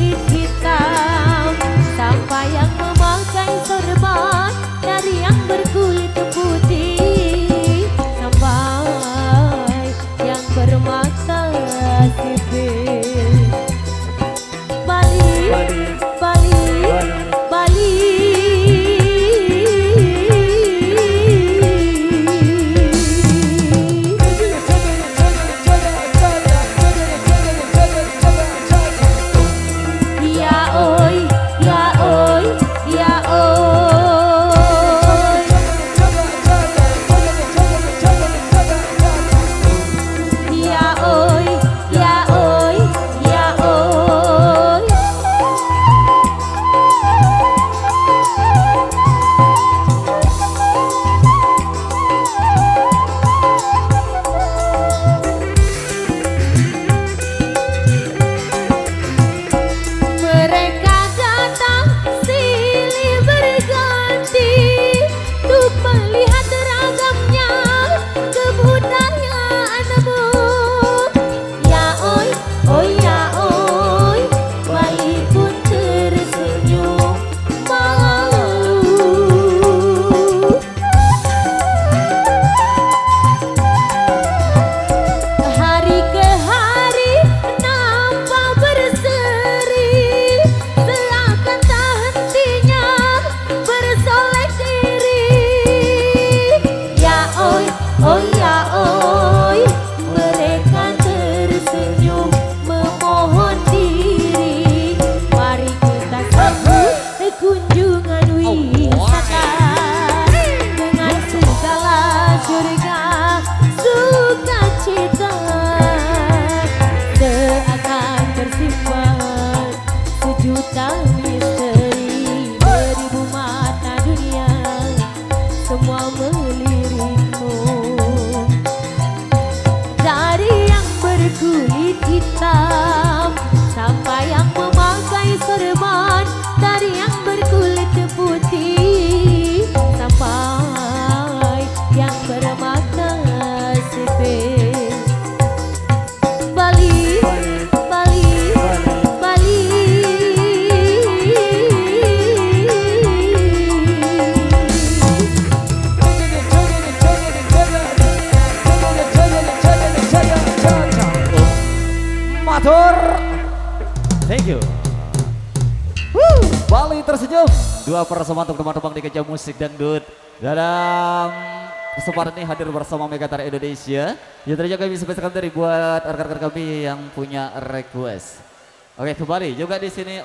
berkulit hitam, sampai yang memakai sorban, dari yang berkulit putih, sampai yang bermata sipit. Bali, Bali, Bali. Ya oi, ya oi, ya oi. Ya oi, ya oi, ya oi. Mereka datang silih berganti untuk melihat ragamnya kebudayaanmu. Ya oi, oi ya oi, Bali pun tersenyum malu. Hari ke hari nampak berseri, seakan tak hentinya bersolek diri. Ya oi, oi ya oi, mereka tersenyum memohon diri. Mari kita sambut kunjungan wisata dengan segala surga sukacita, seakan tersimpan sejuta misteri, beribu mata dunia semua melirikmu. Dari yang berkulit hitam sampai yang memakai sorban, dari yang berkulit putih sampai yang bermata sipit. Bali, Bali, Bali. Matur. Thank you. Bali tersenyum. Dua persembahan untuk teman-teman di Kaca Musik Dangdut. Dalam kesempatan ini hadir bersama Megatar Indonesia. Ya ternyata kami spesialkan dari buat rekan-rekan kami yang punya request. Oke, kembali juga di sini.